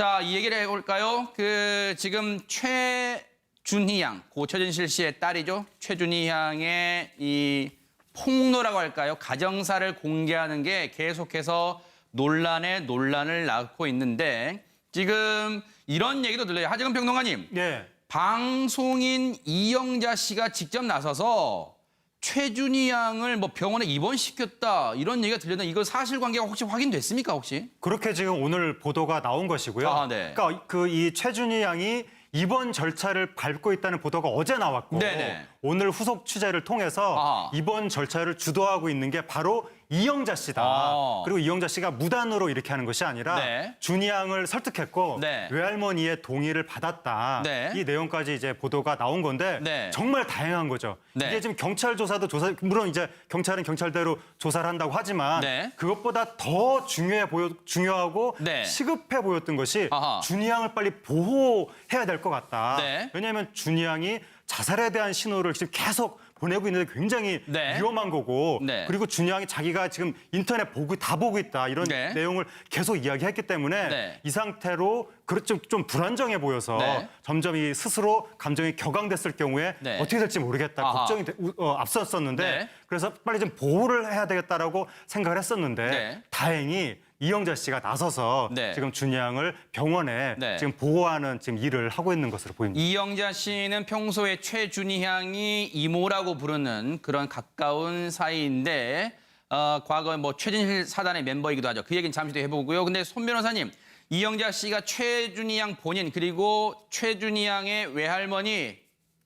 자, 이 얘기를 해볼까요? 지금 최준희 양, 고 최진실 씨의 딸이죠. 최준희 양의 이 폭로라고 할까요? 가정사를 공개하는 게 계속해서 논란에 논란을 낳고 있는데 지금 이런 얘기도 들려요. 하재근 평론가님. 예. 방송인 이영자 씨가 직접 나서서 최준희 양을 뭐 병원에 입원시켰다 이런 얘기가 들렸는데 이거 사실관계가 혹시 확인됐습니까 혹시? 그렇게 지금 오늘 보도가 나온 것이고요. 아, 네. 그러니까 이 최준희 양이 입원 절차를 밟고 있다는 보도가 어제 나왔고 네네. 오늘 후속 취재를 통해서 아하. 입원 절차를 주도하고 있는 게 바로 이영자 씨다. 아. 그리고 이영자 씨가 무단으로 이렇게 하는 것이 아니라 네. 준희 양을 설득했고 네. 외할머니의 동의를 받았다. 네. 이 내용까지 이제 보도가 나온 건데 네. 정말 다행한 거죠. 네. 이게 지금 경찰 조사도 물론 이제 경찰은 경찰대로 조사를 한다고 하지만 네. 그것보다 더 중요하고 네. 시급해 보였던 것이 아하. 준희 양을 빨리 보호해야 될 것 같다. 네. 왜냐하면 준희 양이 자살에 대한 신호를 지금 계속 보내고 있는데 굉장히 네. 위험한 거고 네. 그리고 준희 양이 자기가 지금 인터넷 다 보고 있다 이런 네. 내용을 계속 이야기했기 때문에 네. 이 상태로 좀 불안정해 보여서 네. 점점 이 스스로 감정이 격앙됐을 경우에 네. 어떻게 될지 모르겠다 아하. 걱정이 앞섰었는데 네. 그래서 빨리 좀 보호를 해야 되겠다라고 생각을 했었는데 네. 다행히 이영자 씨가 나서서 네. 지금 준희 양을 병원에 네. 지금 보호하는 지금 일을 하고 있는 것으로 보입니다. 이영자 씨는 평소에 최준희 양이 이모라고 부르는 그런 가까운 사이인데 과거에 뭐 최진실 사단의 멤버이기도 하죠. 그 얘기는 잠시 뒤에 해보고요. 근데 손 변호사님, 이영자 씨가 최준희 양 본인 그리고 최준희 양의 외할머니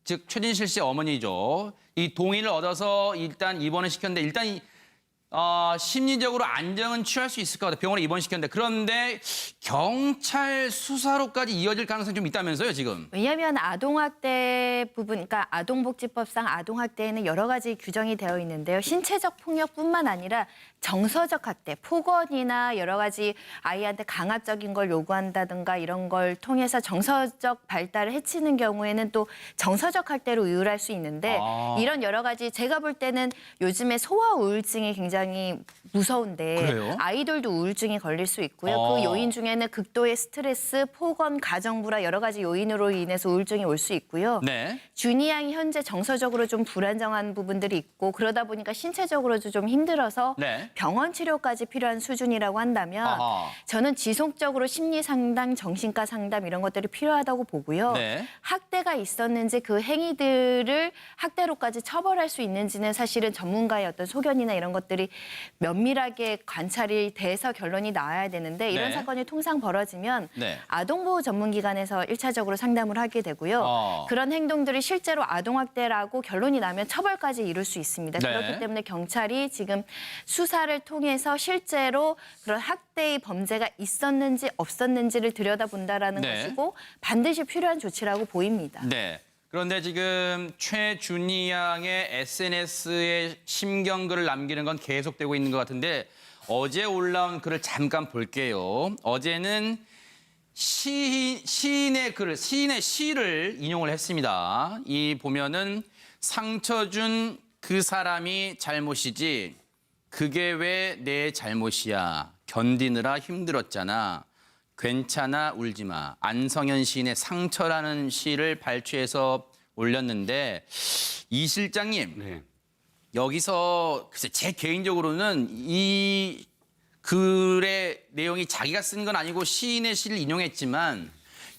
즉 최진실 씨 어머니죠. 이 동의를 얻어서 일단 입원을 시켰는데 일단 심리적으로 안정은 취할 수 있을 것 같아요. 병원에 입원시켰는데 그런데 경찰 수사로까지 이어질 가능성이 좀 있다면서요, 지금? 왜냐하면 아동학대 부분, 그러니까 아동복지법상 아동학대에는 여러 가지 규정이 되어 있는데요. 신체적 폭력뿐만 아니라 정서적 학대, 폭언이나 여러 가지 아이한테 강압적인 걸 요구한다든가 이런 걸 통해서 정서적 발달을 해치는 경우에는 또 정서적 학대로 이율할 수 있는데 이런 여러 가지 제가 볼 때는 요즘에 소아 우울증이 굉장히 무서운데 그래요? 아이들도 우울증이 걸릴 수 있고요. 그 요인 중에는 극도의 스트레스, 폭언, 가정불화 여러 가지 요인으로 인해서 우울증이 올 수 있고요. 네. 준희 양이 현재 정서적으로 좀 불안정한 부분들이 있고 그러다 보니까 신체적으로도 좀 힘들어서 네. 병원 치료까지 필요한 수준이라고 한다면 아하. 저는 지속적으로 심리 상담, 정신과 상담 이런 것들이 필요하다고 보고요. 네. 학대가 있었는지 그 행위들을 학대로까지 처벌할 수 있는지는 사실은 전문가의 어떤 소견이나 이런 것들이 면밀하게 관찰이 돼서 결론이 나와야 되는데 이런 네. 사건이 통상 벌어지면 네. 아동보호 전문기관에서 1차적으로 상담을 하게 되고요. 그런 행동들이 실제로 아동학대라고 결론이 나면 처벌까지 이룰 수 있습니다. 네. 그렇기 때문에 경찰이 지금 수사를 통해서 실제로 그런 학대의 범죄가 있었는지 없었는지를 들여다본다라는 네. 것이고 반드시 필요한 조치라고 보입니다. 네. 그런데 지금 최준희 양의 SNS에 심경글을 남기는 건 계속되고 있는 것 같은데 어제 올라온 글을 잠깐 볼게요. 어제는 시인의 시를 인용을 했습니다. 이 보면은 상처 준 그 사람이 잘못이지 그게 왜 내 잘못이야. 견디느라 힘들었잖아. 괜찮아 울지 마. 안성현 시인의 상처라는 시를 발췌해서 올렸는데 이 실장님 네. 여기서 글쎄 제 개인적으로는 이 글의 내용이 자기가 쓴 건 아니고 시인의 시를 인용했지만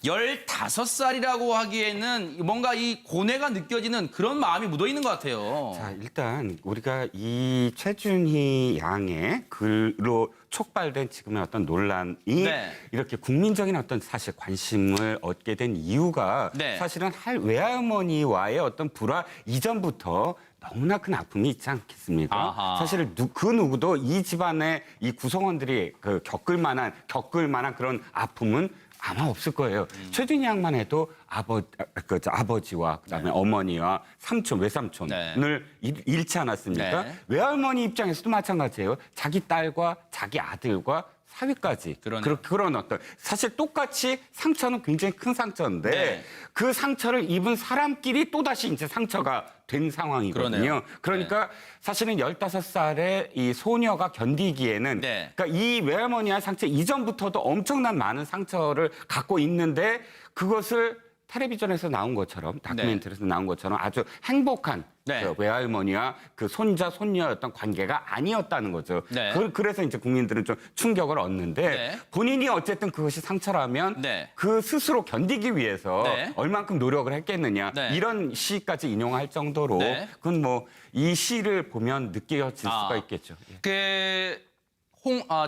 15살이라고 하기에는 뭔가 이 고뇌가 느껴지는 그런 마음이 묻어있는 것 같아요. 자, 일단 우리가 이 최준희 양의 글로 촉발된 지금의 어떤 논란이 네. 이렇게 국민적인 어떤 사실 관심을 얻게 된 이유가 네. 사실은 외할머니와의 어떤 불화 이전부터 너무나 큰 아픔이 있지 않겠습니까? 아하. 사실 그 누구도 이 집안의 이 구성원들이 겪을 만한 그런 아픔은 아마 없을 거예요. 최준희 양만 해도 아버지와 그다음에 어머니와 삼촌, 외삼촌을 잃지 않았습니까? 네. 외할머니 입장에서도 마찬가지예요. 자기 딸과 자기 아들과 사위까지 그러네요. 그런 어떤 사실 똑같이 상처는 굉장히 큰 상처인데 네. 그 상처를 입은 사람끼리 또다시 이제 상처가 된 상황이거든요. 그러네요. 그러니까 사실은 15살의 이 소녀가 견디기에는 네. 그러니까 이 외할머니의 상처 이전부터도 엄청난 많은 상처를 갖고 있는데 그것을 텔레비전에서 나온 것처럼 다큐멘터리에서 나온 것처럼 아주 행복한 네. 그 외할머니와 그 손자 손녀였던 관계가 아니었다는 거죠. 네. 그래서 이제 국민들은 좀 충격을 얻는데 네. 본인이 어쨌든 그것이 상처라면 네. 그 스스로 견디기 위해서 네. 얼만큼 노력을 했겠느냐 네. 이런 시까지 인용할 정도로 네. 그건 뭐 이 시를 보면 느껴질 수가 있겠죠. 예.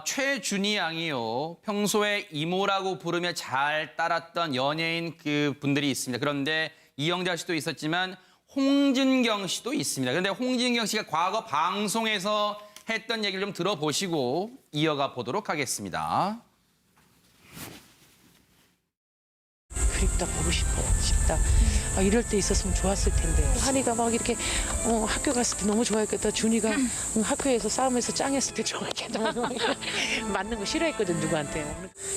최준희 양이요. 평소에 이모라고 부르며 잘 따랐던 연예인 그 분들이 있습니다. 그런데 이영자 씨도 있었지만 홍진경 씨도 있습니다. 그런데 홍진경 씨가 과거 방송에서 했던 얘기를 좀 들어보시고 이어가 보도록 하겠습니다. 그립다 보고 싶다. 이럴 때 있었으면 좋았을 텐데. 한이가 막 이렇게 학교 갔을 때 너무 좋아했겠다. 준이가 학교에서 싸움에서 짱했을 때 좋아했겠다. 맞는 거 싫어했거든 누구한테.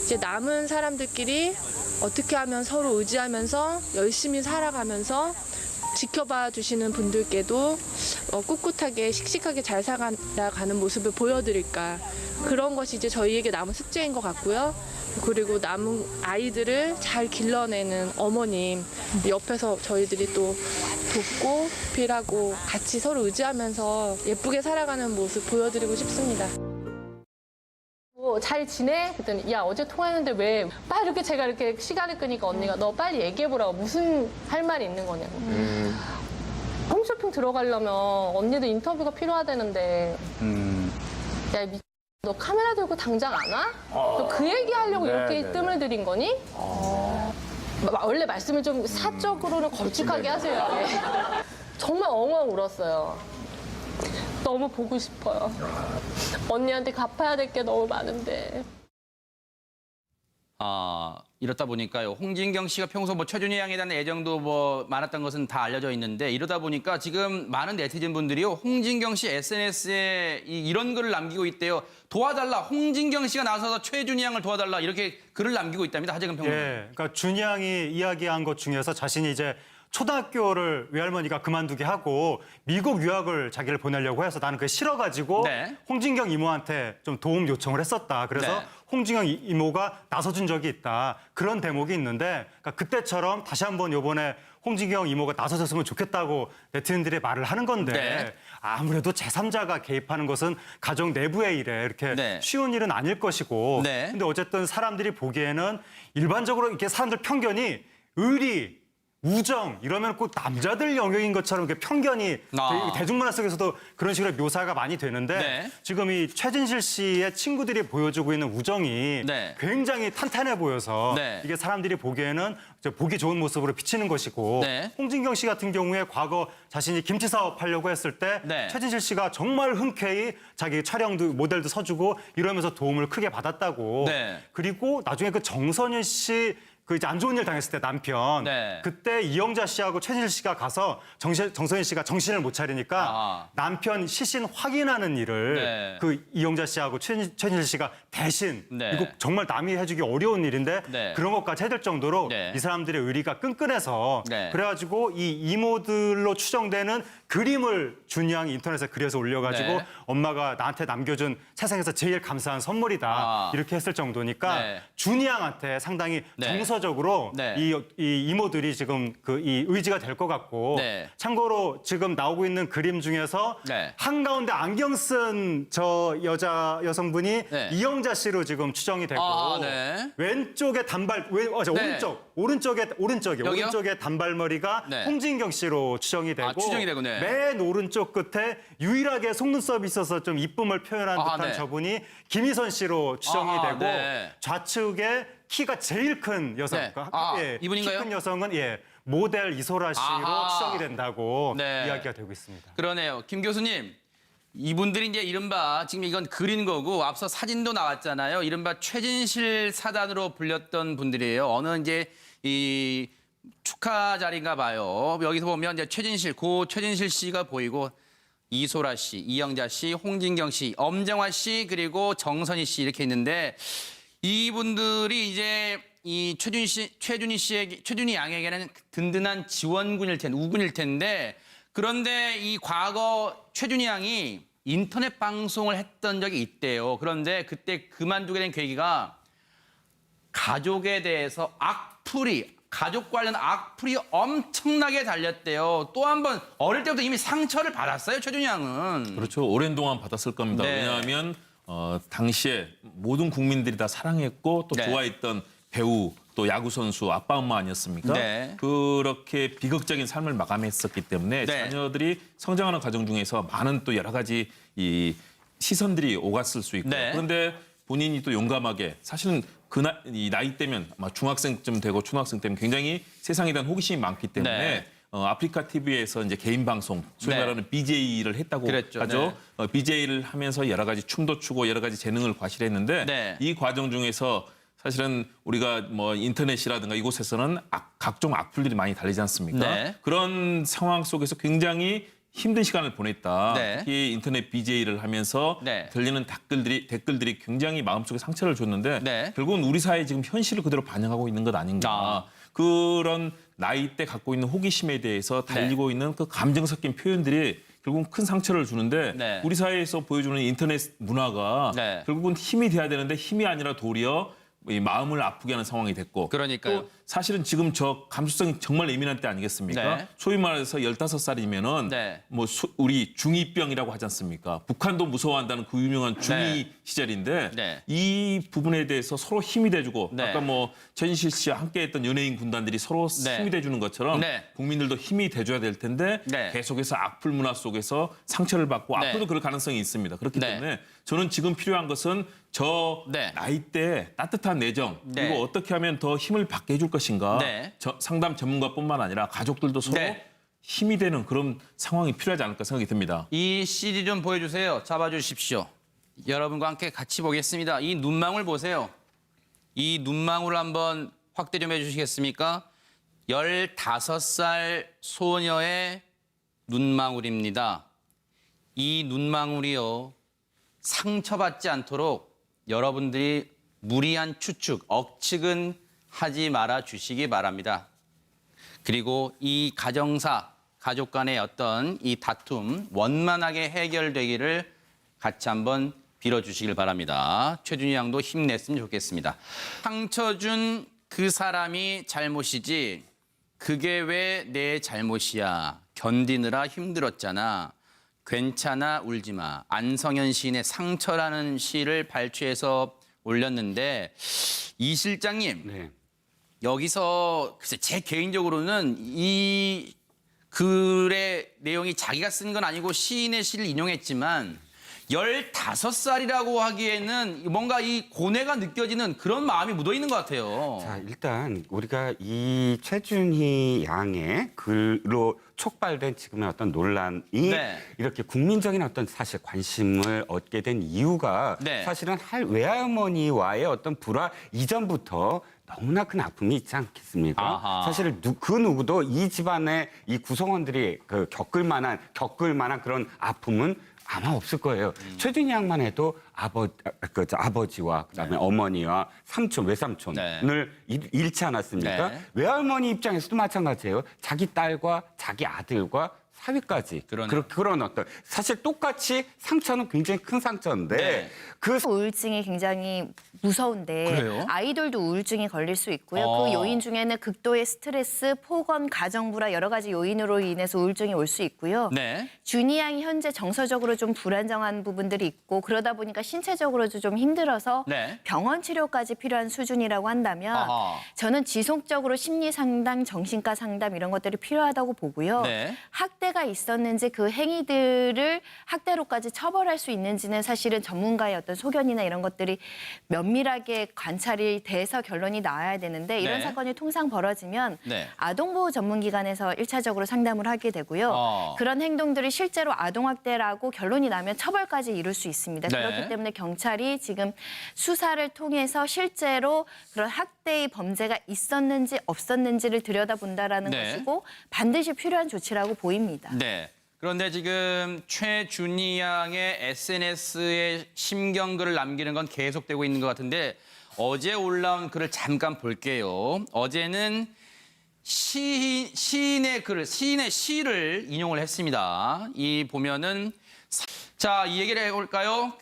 이제 남은 사람들끼리 어떻게 하면 서로 의지하면서 열심히 살아가면서 지켜봐 주시는 분들께도 꿋꿋하게 씩씩하게 잘 살아가는 모습을 보여드릴까. 그런 것이 이제 저희에게 남은 숙제인 것 같고요. 그리고 남은 아이들을 잘 길러내는 어머님 옆에서 저희들이 또 돕고 필하고 같이 서로 의지하면서 예쁘게 살아가는 모습 보여드리고 싶습니다. 잘 지내? 그랬더니 야 어제 통화했는데 왜? 막 이렇게 제가 이렇게 시간을 끄니까 언니가 너 빨리 얘기해보라고 무슨 할 말이 있는 거냐고. 홈쇼핑 들어가려면 언니도 인터뷰가 필요하다는데 야 너 카메라 들고 당장 안 와? 너 그 얘기 하려고 이렇게 뜸을 들인 거니? 원래 말씀을 좀 사적으로는 걸쭉하게 하세요. 예. 정말 엉엉 울었어요. 너무 보고 싶어요. 언니한테 갚아야 될 게 너무 많은데. 이렇다 보니까요. 홍진경 씨가 평소 뭐 최준희 양에 대한 애정도 뭐 많았던 것은 다 알려져 있는데 이러다 보니까 지금 많은 네티즌 분들이요. 홍진경 씨 SNS에 이런 글을 남기고 있대요. 도와달라. 홍진경 씨가 나서서 최준희 양을 도와달라. 이렇게 글을 남기고 있답니다. 하재근 평론가. 예, 그러니까 준희 양이 이야기한 것 중에서 자신이 이제 초등학교를 외할머니가 그만두게 하고 미국 유학을 자기를 보내려고 해서 나는 그게 싫어가지고 네. 홍진경 이모한테 좀 도움 요청을 했었다. 그래서 네. 홍진경 이모가 나서준 적이 있다. 그런 대목이 있는데 그러니까 그때처럼 다시 한번 이번에 홍진경 이모가 나서줬으면 좋겠다고 네티즌들이 말을 하는 건데 네. 아무래도 제3자가 개입하는 것은 가정 내부의 일에 이렇게 네. 쉬운 일은 아닐 것이고 네. 근데 어쨌든 사람들이 보기에는 일반적으로 이렇게 사람들 편견이 의리 우정 이러면 꼭 남자들 영역인 것처럼 이렇게 편견이 대중문화 속에서도 그런 식으로 묘사가 많이 되는데 네. 지금 이 최진실 씨의 친구들이 보여주고 있는 우정이 네. 굉장히 탄탄해 보여서 네. 이게 사람들이 보기에는 보기 좋은 모습으로 비치는 것이고 네. 홍진경 씨 같은 경우에 과거 자신이 김치 사업 하려고 했을 때 네. 최진실 씨가 정말 흔쾌히 자기 촬영도 모델도 서주고 이러면서 도움을 크게 받았다고 네. 그리고 나중에 그 정선윤 씨 그 이제 안 좋은 일 당했을 때 남편 네. 그때 이영자 씨하고 최진실 씨가 가서 정선윤 씨가 정신을 못 차리니까 아. 남편 시신 확인하는 일을 네. 그 이영자 씨하고 최진실 씨가 대신 네. 이거 정말 남이 해주기 어려운 일인데 네. 그런 것까지 해줄 정도로 네. 이 사람들의 의리가 끈끈해서 네. 그래가지고 이 이모들로 추정되는 그림을 준이 양이 인터넷에 그려서 올려가지고 네. 엄마가 나한테 남겨준 세상에서 제일 감사한 선물이다 이렇게 했을 정도니까 네. 준이 양한테 상당히 네. 정서적으로 네. 이 이모들이 지금 이 의지가 될 것 같고 네. 참고로 지금 나오고 있는 그림 중에서 네. 한가운데 안경 쓴 저 여성분이 네. 이영자 씨로 지금 추정이 되고 네. 왼쪽에 단발 네. 오른쪽에 여기요? 오른쪽에 단발머리가 네. 홍진경 씨로 추정이 되고 추정이 되고, 네. 맨 오른쪽 끝에 유일하게 속눈썹이 있어서 좀 이쁨을 표현한 듯한 네. 저분이 김희선 씨로 추정이 되고 네. 좌측에 키가 제일 큰 여성 네. 키 이분인가요? 큰 여성은 모델 이소라 씨로 추정이 된다고 네. 이야기가 되고 있습니다. 그러네요. 김 교수님. 이분들이 이제 이른바 지금 이건 그린 거고 앞서 사진도 나왔잖아요. 이른바 최진실 사단으로 불렸던 분들이에요. 어느 이제 이 축하 자리인가 봐요. 여기서 보면 이제 최진실 씨가 보이고 이소라 씨, 이영자 씨, 홍진경 씨, 엄정화 씨, 그리고 정선희 씨 이렇게 있는데 이분들이 이제 이 최준희 양에게는 든든한 지원군일 텐데, 우군일 텐데 그런데 이 과거 최준희 양이 인터넷 방송을 했던 적이 있대요. 그런데 그때 그만두게 된 계기가 가족에 대해서 가족 관련 악플이 엄청나게 달렸대요. 또 한 번 어릴 때부터 이미 상처를 받았어요, 최준희 양은. 그렇죠. 오랜 동안 받았을 겁니다. 네. 왜냐하면 당시에 모든 국민들이 다 사랑했고 또 네. 좋아했던 배우 또 야구 선수 아빠 엄마 아니었습니까? 네. 그렇게 비극적인 삶을 마감했었기 때문에 네. 자녀들이 성장하는 과정 중에서 많은 또 여러 가지 이 시선들이 오갔을 수 있고 네. 그런데 본인이 또 용감하게 사실은 이 나이 때면 아마 중학생쯤 되고 초등학생 때면 굉장히 세상에 대한 호기심이 많기 때문에 네. 아프리카 TV에서 이제 개인 방송, 소위 네. 말하는 BJ를 했다고 그랬죠. 하죠. 네. BJ를 하면서 여러 가지 춤도 추고 여러 가지 재능을 과시했는데 네. 이 과정 중에서 사실은 우리가 뭐 인터넷이라든가 이곳에서는 각종 악플들이 많이 달리지 않습니까? 네. 그런 상황 속에서 굉장히 힘든 시간을 보냈다. 네. 특히 인터넷 BJ를 하면서 네. 들리는 댓글들이 굉장히 마음속에 상처를 줬는데 네. 결국은 우리 사회 지금 현실을 그대로 반영하고 있는 것 아닌가. 그런 나이 때 갖고 있는 호기심에 대해서 달리고 있는 그 감정 섞인 표현들이 결국은 큰 상처를 주는데 네. 우리 사회에서 보여주는 인터넷 문화가 네. 결국은 힘이 돼야 되는데 힘이 아니라 도리어 이 마음을 아프게 하는 상황이 됐고 그러니까요. 또 사실은 지금 저 감수성이 정말 예민한 때 아니겠습니까? 네. 소위 말해서 15살이면은 네. 뭐 우리 중2병이라고 하지 않습니까? 북한도 무서워한다는 그 유명한 중2 네. 시절인데 네. 이 부분에 대해서 서로 힘이 돼주고 네. 아까 뭐 최진실 씨와 함께했던 연예인 군단들이 서로 네. 힘이 돼주는 것처럼 네. 국민들도 힘이 돼줘야 될 텐데 네. 계속해서 악플 문화 속에서 상처를 받고 네. 앞으로도 그럴 가능성이 있습니다. 그렇기 네. 때문에 저는 지금 필요한 것은 저 네. 나이 때 따뜻한 내정 네. 그리고 어떻게 하면 더 힘을 받게 해줄 것인가 네. 상담 전문가뿐만 아니라 가족들도 서로 네. 힘이 되는 그런 상황이 필요하지 않을까 생각이 듭니다. 이 CD 좀 보여주세요. 잡아주십시오. 여러분과 함께 같이 보겠습니다. 이 눈망울 보세요. 이 눈망울을 한번 확대 좀 해주시겠습니까? 15살 소녀의 눈망울입니다. 이 눈망울이요. 상처받지 않도록 여러분들이 무리한 추측, 억측은 하지 말아 주시기 바랍니다. 그리고 이 가족 간의 어떤 이 다툼 원만하게 해결되기를 같이 한번 빌어주시길 바랍니다. 최준희 양도 힘냈으면 좋겠습니다. 상처 준 그 사람이 잘못이지 그게 왜 내 잘못이야. 견디느라 힘들었잖아. 괜찮아 울지 마. 안성현 시인의 상처라는 시를 발췌해서 올렸는데 이 실장님 네. 여기서 글쎄 제 개인적으로는 이 글의 내용이 자기가 쓴 건 아니고 시인의 시를 인용했지만 15살이라고 하기에는 뭔가 이 고뇌가 느껴지는 그런 마음이 묻어 있는 것 같아요. 자, 일단 우리가 이 최준희 양의 글로 촉발된 지금의 어떤 논란이 네. 이렇게 국민적인 어떤 사실 관심을 얻게 된 이유가 네. 사실은 외할머니와의 어떤 불화 이전부터 너무나 큰 아픔이 있지 않겠습니까? 아하. 사실 그 누구도 이 집안의 이 구성원들이 겪을 만한 그런 아픔은 아마 없을 거예요. 최준희 양만 해도 아버지와 그다음에 어머니와 삼촌, 외삼촌을 잃지 않았습니까? 네. 외할머니 입장에서도 마찬가지예요. 자기 딸과 자기 아들과 사위까지 그러네요. 그런 어떤 사실 똑같이 상처는 굉장히 큰 상처인데 네. 그 우울증이 굉장히 무서운데 그래요? 아이들도 우울증이 걸릴 수 있고요. 어. 그 요인 중에는 극도의 스트레스, 폭언, 가정불화 여러 가지 요인으로 인해서 우울증이 올 수 있고요. 네. 준희 양이 현재 정서적으로 좀 불안정한 부분들이 있고 그러다 보니까 신체적으로도 좀 힘들어서 네. 병원 치료까지 필요한 수준이라고 한다면 아하. 저는 지속적으로 심리 상담, 정신과 상담 이런 것들이 필요하다고 보고요. 네. 학대가 있었는지 그 행위들을 학대로까지 처벌할 수 있는지는 사실은 전문가의 어떤 소견이나 이런 것들이 면밀하게 관찰이 돼서 결론이 나와야 되는데 이런 네. 사건이 통상 벌어지면 네. 아동보호 전문기관에서 1차적으로 상담을 하게 되고요. 그런 행동들이 실제로 아동학대라고 결론이 나면 처벌까지 이룰 수 있습니다. 네. 그렇기 때문에 경찰이 지금 수사를 통해서 실제로 그런 학대의 범죄가 있었는지 없었는지를 들여다본다라는 네. 것이고 반드시 필요한 조치라고 보입니다. 네. 그런데 지금 최준희 양의 SNS에 심경글을 남기는 건 계속되고 있는 것 같은데 어제 올라온 글을 잠깐 볼게요. 어제는 시인의 시를 인용을 했습니다. 이 보면은 자, 이 얘기를 해볼까요?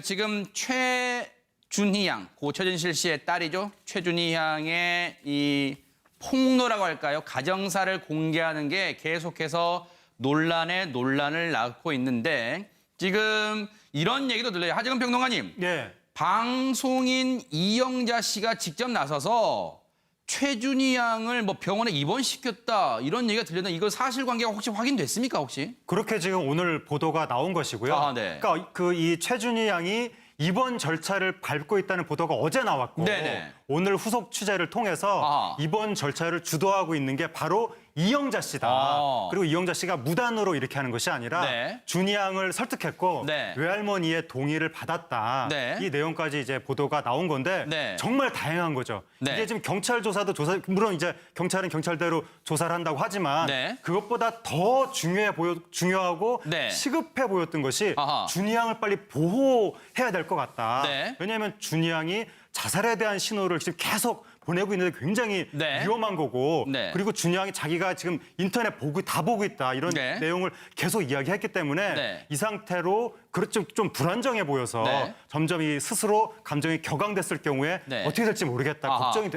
지금 최준희 양, 고 최진실 씨의 딸이죠. 최준희 양의 이 폭로라고 할까요? 가정사를 공개하는 게 계속해서 논란에 논란을 낳고 있는데 지금 이런 얘기도 들려요. 하재근 평론가님. 예. 방송인 이영자 씨가 직접 나서서 최준희 양을 뭐 병원에 입원시켰다 이런 얘기가 들렸는데 이거 사실관계가 혹시 확인됐습니까 혹시? 그렇게 지금 오늘 보도가 나온 것이고요. 아, 네. 그러니까 이 최준희 양이 입원 절차를 밟고 있다는 보도가 어제 나왔고 네네. 오늘 후속 취재를 통해서 아하. 입원 절차를 주도하고 있는 게 바로 이영자 씨다. 아. 그리고 이영자 씨가 무단으로 이렇게 하는 것이 아니라 네. 준희 양을 설득했고 네. 외할머니의 동의를 받았다. 네. 이 내용까지 이제 보도가 나온 건데 네. 정말 다행한 거죠. 네. 이게 지금 경찰 조사도 물론 이제 경찰은 경찰대로 조사를 한다고 하지만 네. 그것보다 더 중요하고 네. 시급해 보였던 것이 아하. 준희 양을 빨리 보호해야 될 것 같다. 네. 왜냐하면 준희 양이 자살에 대한 신호를 지금 계속 보내고 있는데 굉장히 네. 위험한 거고 네. 그리고 준희 양이 자기가 지금 인터넷 다 보고 있다 이런 네. 내용을 계속 이야기했기 때문에 네. 이 상태로 좀 불안정해 보여서 네. 점점 이 스스로 감정이 격앙됐을 경우에 네. 어떻게 될지 모르겠다 아하. 걱정이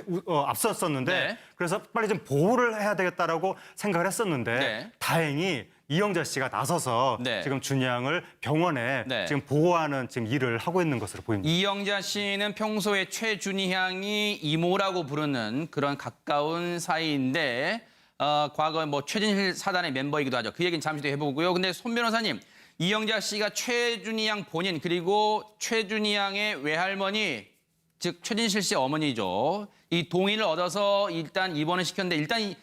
앞섰었는데 네. 그래서 빨리 좀 보호를 해야 되겠다라고 생각을 했었는데 네. 다행히 이영자 씨가 나서서 네. 지금 준희 양을 병원에 네. 지금 보호하는 지금 일을 하고 있는 것으로 보입니다. 이영자 씨는 평소에 최준희 양이 이모라고 부르는 그런 가까운 사이인데 과거 뭐 최진실 사단의 멤버이기도 하죠. 그 얘기는 잠시 뒤에 해보고요. 근데 손 변호사님, 이영자 씨가 최준희 양 본인 그리고 최준희 양의 외할머니 즉 최진실 씨 어머니죠. 이 동의를 얻어서 일단 입원을 시켰는데 일단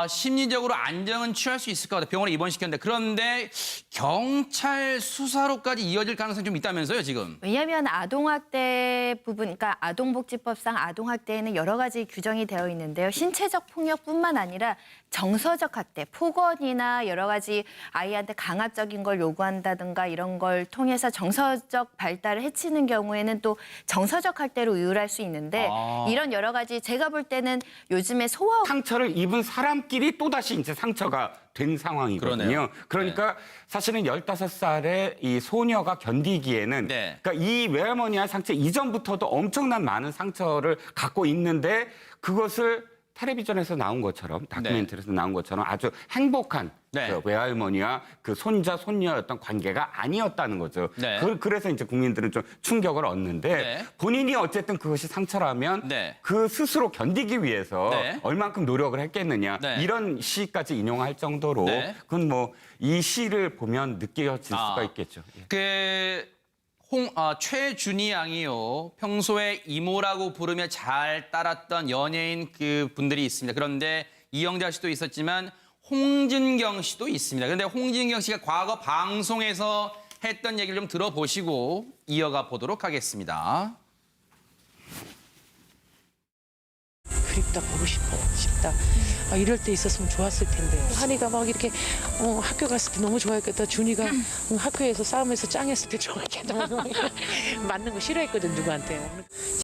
심리적으로 안정은 취할 수 있을 것 같아요. 병원에 입원시켰는데 그런데 경찰 수사로까지 이어질 가능성이 좀 있다면서요 지금. 왜냐하면 아동학대 부분, 그러니까 아동복지법상 아동학대에는 여러 가지 규정이 되어 있는데요. 신체적 폭력뿐만 아니라 정서적 학대, 폭언이나 여러 가지 아이한테 강압적인 걸 요구한다든가 이런 걸 통해서 정서적 발달을 해치는 경우에는 또 정서적 학대로 이율할 수 있는데 이런 여러 가지 제가 볼 때는 요즘에 소아 상처를 입은 사람끼리 또다시 이제 상처가 된 상황이거든요. 그러네요. 그러니까 사실은 15살의 이 소녀가 견디기에는 네. 그러니까 이 외할머니의 상처 이전부터도 엄청난 많은 상처를 갖고 있는데 그것을 텔레비전에서 나온 것처럼 다큐멘터리에서 나온 것처럼 아주 행복한 네. 그 외할머니와 그 손자 손녀였던 관계가 아니었다는 거죠. 네. 그래서 이제 국민들은 좀 충격을 얻는데 네. 본인이 어쨌든 그것이 상처라면 네. 그 스스로 견디기 위해서 네. 얼만큼 노력을 했겠느냐 네. 이런 시까지 인용할 정도로 네. 그건 뭐 이 시를 보면 느껴질 수가 있겠죠. 예. 최준희 양이요. 평소에 이모라고 부르며 잘 따랐던 연예인 그 분들이 있습니다. 그런데 이영자 씨도 있었지만 홍진경 씨도 있습니다. 그런데 홍진경 씨가 과거 방송에서 했던 얘기를 좀 들어보시고 이어가 보도록 하겠습니다. 그립다 보고 싶다. 이럴 때 있었으면 좋았을 텐데. 한이가 막 이렇게 학교 갔을 때 너무 좋아했겠다. 준이가 학교에서 싸움에서 짱했을 때 좋아했겠다. 맞는 거 싫어했거든 누구한테.